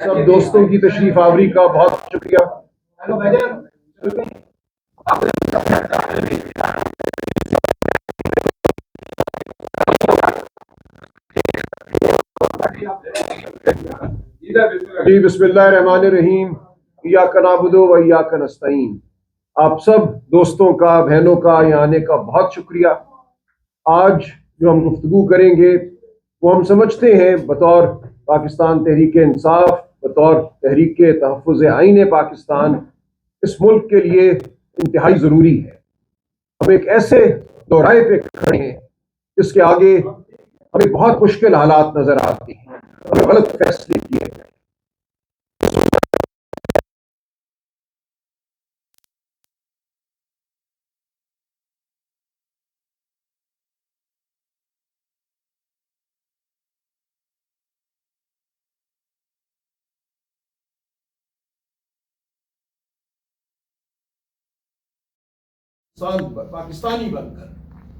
سب دوستوں کی تشریف آوری کا بہت شکریہ۔ جی بسم اللہ الرحمن الرحیم، ایاک نعبد و ایاک نستعین۔ آپ سب دوستوں کا، بہنوں کا یہاں آنے کا بہت شکریہ۔ آج جو ہم گفتگو کریں گے وہ ہم سمجھتے ہیں بطور پاکستان تحریک انصاف، بطور تحریک تحفظ آئین پاکستان، اس ملک کے لیے انتہائی ضروری ہے۔ ہم ایک ایسے دورائے پہ کھڑے ہیں جس کے آگے ہمیں بہت مشکل حالات نظر آتے ہیں، ہمیں غلط فیصلے کیے ہیں۔ پاکستانی بن کر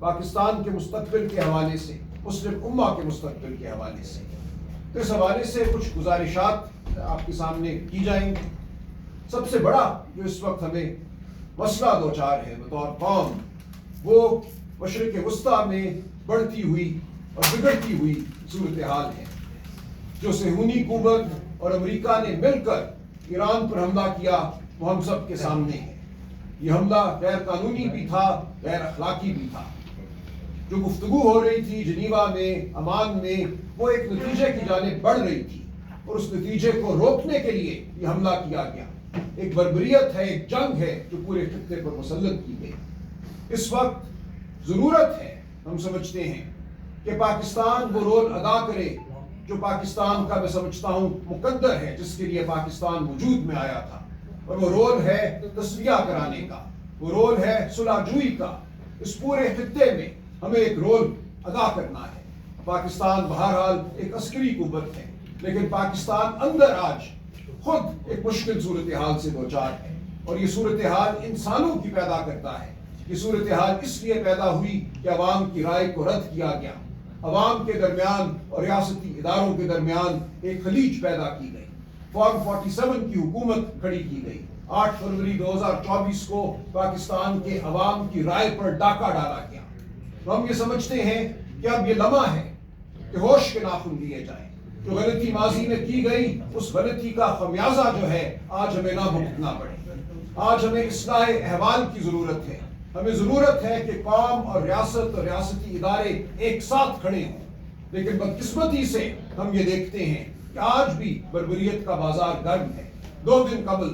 پاکستان کے مستقبل کے حوالے سے، مسلم امہ کے مستقبل کے حوالے سے، تو اس حوالے سے کچھ گزارشات آپ کے سامنے کی جائیں گے۔ سب سے بڑا جو اس وقت ہمیں مسئلہ دوچار ہے بطور قوم، وہ مشرق وسطیٰ میں بڑھتی ہوئی اور بگڑتی ہوئی صورتحال ہے۔ جو صہیونی حکومت اور امریکہ نے مل کر ایران پر حملہ کیا وہ ہم سب کے سامنے ہے۔ یہ حملہ غیر قانونی بھی تھا، غیر اخلاقی بھی تھا۔ جو گفتگو ہو رہی تھی جنیوا میں، امان میں، وہ ایک نتیجے کی جانب بڑھ رہی تھی، اور اس نتیجے کو روکنے کے لیے یہ حملہ کیا گیا۔ ایک بربریت ہے، ایک جنگ ہے جو پورے خطے پر مسلط کی گئی۔ اس وقت ضرورت ہے، ہم سمجھتے ہیں کہ پاکستان وہ رول ادا کرے جو پاکستان کا میں سمجھتا ہوں مقدر ہے، جس کے لیے پاکستان وجود میں آیا تھا، اور وہ رول ہے تصفیہ کرانے کا، وہ رول ہے صلح جوئی کا۔ اس پورے خطے میں ہمیں ایک رول ادا کرنا ہے۔ پاکستان بہرحال ایک عسکری قوت ہے، لیکن پاکستان اندر آج خود ایک مشکل صورتحال سے دوچار ہے، اور یہ صورتحال انسانوں کی پیدا کرتا ہے۔ یہ صورتحال اس لیے پیدا ہوئی کہ عوام کی رائے کو رد کیا گیا، عوام کے درمیان اور ریاستی اداروں کے درمیان ایک خلیج پیدا کی گئی، فارم 47 کی حکومت کھڑی کی گئی۔ 8 فروری 2024 کو پاکستان کے عوام کی رائے پر ڈاکہ ڈالا گیا۔ تو ہم یہ سمجھتے ہیں کہ اب یہ لمحہ ہے کہ ہوش کے ناخن لیے جائیں۔ جو غلطی ماضی میں کی گئی، اس غلطی کا خمیازہ جو ہے آج ہمیں نہ بھگتنا پڑے۔ آج ہمیں اصلاح احوال کی ضرورت ہے۔ ہمیں ضرورت ہے کہ قوم اور ریاست اور ریاستی ادارے ایک ساتھ کھڑے ہوں، لیکن بدقسمتی سے ہم یہ دیکھتے ہیں کہ آج بھی بربریت کا بازار گرم ہے۔ 2 دن قبل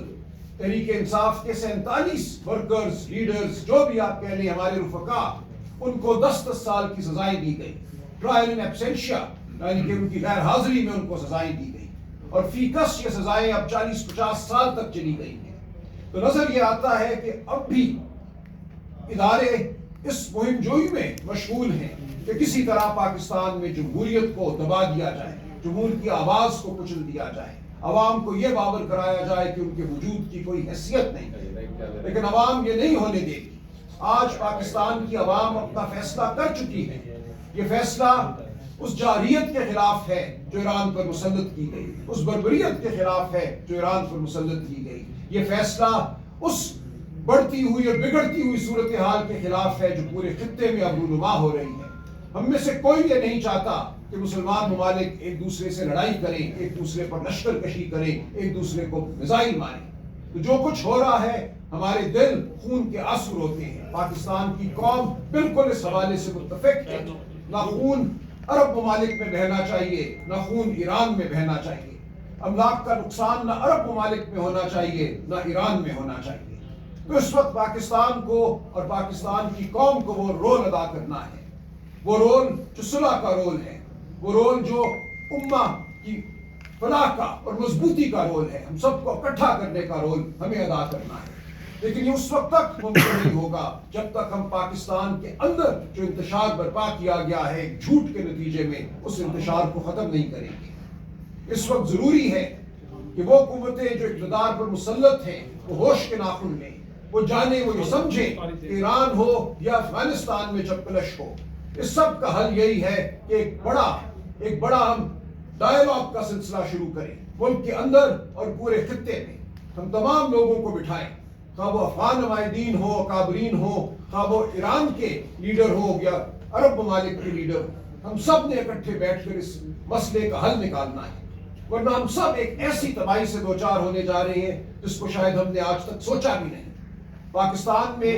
تحریک انصاف کے 47 ورکرز، لیڈرز، جو بھی آپ کہہ لیں، ہمارے رفقا، ان کو 10 سال کی سزائیں دی گئی، ٹرائل ان ایبسینشیا، یعنی کہ ان کی غیر حاضری میں ان کو سزائیں دی گئی، اور فی کس یہ سزائیں اب 40-50 سال تک چلی گئی ہیں۔ تو نظر یہ آتا ہے کہ اب بھی ادارے اس مہم جوئی میں مشغول ہیں کہ کسی طرح پاکستان میں جمہوریت کو دبا دیا جائے، جمہور کی آواز کو کچل دیا جائے، عوام کو یہ باور کرایا جائے کہ ان کے وجود کی کوئی حیثیت نہیں ہے۔ لیکن عوام یہ نہیں ہونے دے گی۔ آج پاکستان کی عوام اپنا فیصلہ کر چکی ہے۔ یہ فیصلہ اس جارحیت کے خلاف ہے جو ایران پر مسلط کی گئی، اس بربریت کے خلاف ہے جو ایران پر مسلط کی گئی۔ یہ فیصلہ اس بڑھتی ہوئی اور بگڑتی ہوئی صورتحال کے خلاف ہے جو پورے خطے میں اب رونما ہو رہی ہے۔ ہم میں سے کوئی یہ نہیں چاہتا کہ مسلمان ممالک ایک دوسرے سے لڑائی کریں، ایک دوسرے پر لشکر کشی کریں، ایک دوسرے کو میزائل ماریں۔ تو جو کچھ ہو رہا ہے، ہمارے دل خون کے آنسو روتے ہیں۔ پاکستان کی قوم بالکل اس حوالے سے متفق ہے۔ نہ خون عرب ممالک میں بہنا چاہیے، نہ خون ایران میں بہنا چاہیے۔ املاک کا نقصان نہ عرب ممالک میں ہونا چاہیے، نہ ایران میں ہونا چاہیے۔ تو اس وقت پاکستان کو اور پاکستان کی قوم کو وہ رول ادا کرنا ہے، وہ رول جو صلح کا رول ہے، وہ رول جو امہ کی فلاح کا اور مضبوطی کا رول ہے، ہم سب کو اکٹھا کرنے کا رول ہمیں ادا کرنا ہے۔ لیکن یہ اس وقت تک ممکن نہیں ہوگا جب تک ہم پاکستان کے اندر جو انتشار برپا کیا گیا ہے ایک جھوٹ کے نتیجے میں، اس انتشار کو ختم نہیں کریں گے۔ اس وقت ضروری ہے کہ وہ قوتیں جو اقتدار پر مسلط ہیں وہ ہوش کے ناخن لیں، وہ جانے، وہ یہ سمجھے کہ ایران ہو یا افغانستان میں چپکلش ہو، اس سب کا حل یہی ہے کہ ایک بڑا ہم ڈائیلاگ کا سلسلہ شروع کریں، ملک کے اندر اور پورے خطے میں ہم تمام لوگوں کو بٹھائیں، خواہ وہ افغان نمائندین ہو، اکابرین ہو، خواہ وہ ایران کے لیڈر ہو یا عرب ممالک کے لیڈر ہو، ہم سب نے اکٹھے بیٹھ کر اس مسئلے کا حل نکالنا ہے، ورنہ ہم سب ایک ایسی تباہی سے دوچار ہونے جا رہے ہیں جس کو شاید ہم نے آج تک سوچا بھی نہیں۔ پاکستان میں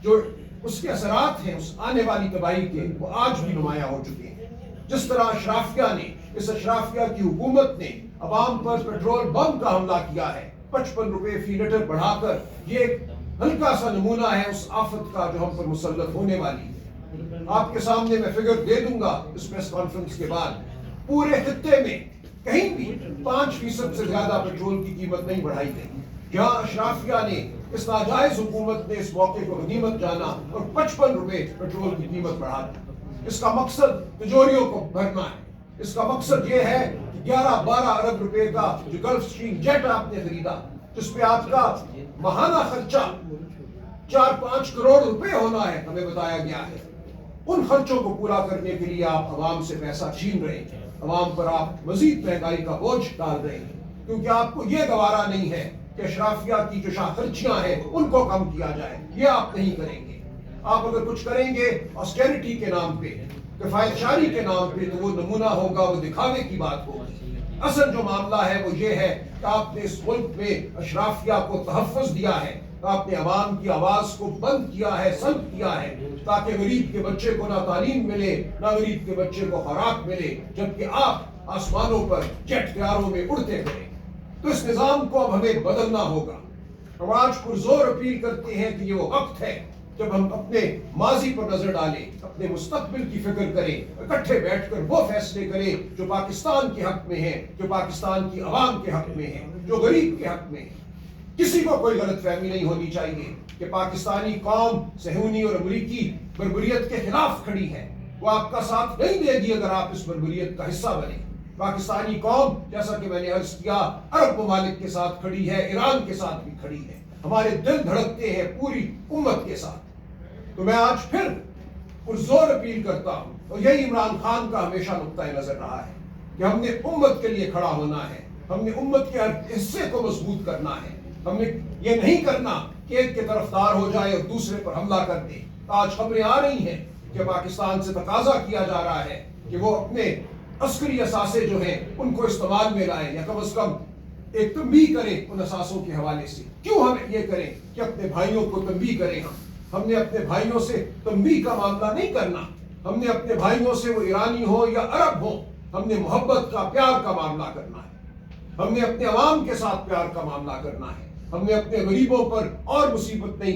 جو اس کے اثرات ہیں اس آنے والی تباہی کے، وہ آج بھی نمایاں ہو چکے ہیں۔ جس طرح اشرافیہ نے، اس اشرافیہ کی حکومت نے عوام پر پیٹرول بم کا حملہ کیا ہے 55 روپے فی لیٹر بڑھا کر، یہ ایک ہلکا سا نمونہ ہے اس آفت کا جو ہم پر مسلط ہونے والی ہے۔ آپ کے سامنے میں فگر دے دوں گا اس پریس کانفرنس کے بعد، پورے خطے میں کہیں بھی 5% سے زیادہ پیٹرول کی قیمت نہیں بڑھائی گئی۔ جہاں اشرافیہ نے، اس ناجائز حکومت نے اس موقع کو غنیمت جانا اور 55 روپے پیٹرول کی قیمت بڑھا دی۔ اس کا مقصد تجوریوں کو بھرنا ہے۔ اس کا مقصد یہ ہے کہ 11-12 ارب روپے کا جو گلف اسٹریم جیٹ آپ نے خریدا، جس پہ آپ کا ماہانہ خرچہ 4-5 کروڑ روپے ہونا ہے، ہمیں بتایا گیا ہے، ان خرچوں کو پورا کرنے کے لیے آپ عوام سے پیسہ چھین رہے ہیں، عوام پر آپ مزید مہنگائی کا بوجھ ڈال رہے ہیں، کیونکہ آپ کو یہ گوارا نہیں ہے کہ اشرافیہ کی جو شاہ خرچیاں ہیں ان کو کم کیا جائے۔ یہ آپ نہیں کریں گے۔ آپ اگر کچھ کریں گے آسٹیرٹی کے نام پہ، کفایت شاری کے نام پہ، تو وہ نمونہ ہوگا، وہ دکھاوے کی بات ہوگی۔ اصل جو معاملہ ہے وہ یہ ہے کہ آپ نے اس ملک میں اشرافیہ کو تحفظ دیا ہے، آپ نے عوام کی آواز کو بند کیا ہے، سلب کیا ہے، تاکہ غریب کے بچے کو نہ تعلیم ملے، نہ غریب کے بچے کو خوراک ملے، جبکہ آپ آسمانوں پر جیٹ طیاروں میں اڑتے پھریں۔ تو اس نظام کو اب ہمیں بدلنا ہوگا۔ ہم آج پرزور اپیل کرتے ہیں کہ یہ وہ وقت ہے جب ہم اپنے ماضی پر نظر ڈالیں، اپنے مستقبل کی فکر کریں، اکٹھے بیٹھ کر وہ فیصلے کریں جو پاکستان کے حق میں ہیں، جو پاکستان کی عوام کے حق میں ہیں، جو غریب کے حق میں ہیں۔ کسی کو کوئی غلط فہمی نہیں ہونی چاہیے کہ پاکستانی قوم صہیونی اور امریکی بربریت کے خلاف کھڑی ہے۔ وہ آپ کا ساتھ نہیں دے گی اگر آپ اس بربریت کا حصہ بنیں۔ پاکستانی قوم، جیسا کہ میں نے عرض کیا، عرب ممالک کے ساتھ کھڑی ہے، ایران کے ساتھ بھی کھڑی ہے، ہمارے دل دھڑکتے ہیں پوری امت کے ساتھ۔ تو میں آج پھر پرزور اپیل کرتا ہوں، اور یہی عمران خان کا ہمیشہ نقطۂ نظر رہا ہے کہ ہم نے امت کے لیے کھڑا ہونا ہے، ہم نے امت کے ہر حصے کو مضبوط کرنا ہے، ہم نے یہ نہیں کرنا کہ ایک کے طرفدار ہو جائے اور دوسرے پر حملہ کر دے۔ آج خبریں آ رہی ہیں کہ پاکستان سے تقاضا کیا جا رہا ہے کہ وہ اپنے عسکری اثاثے جو ہیں ان کو استعمال میں لائیں، یا کم از کم ایک تنبیہ کریں ان اثاثوں کے حوالے سے۔ کیوں ہم یہ کریں کہ اپنے بھائیوں کو تنبیہ کریں؟ ہم نے اپنے بھائیوں سے تنبیہ کا معاملہ نہیں کرنا، ہم نے اپنے بھائیوں سے، وہ ایرانی ہو یا عرب ہو، ہم نے محبت کا، پیار کا معاملہ کرنا ہے، ہم نے اپنے عوام کے ساتھ پیار کا معاملہ کرنا ہے، ہم نے اپنے غریبوں پر اور مصیبت نہیں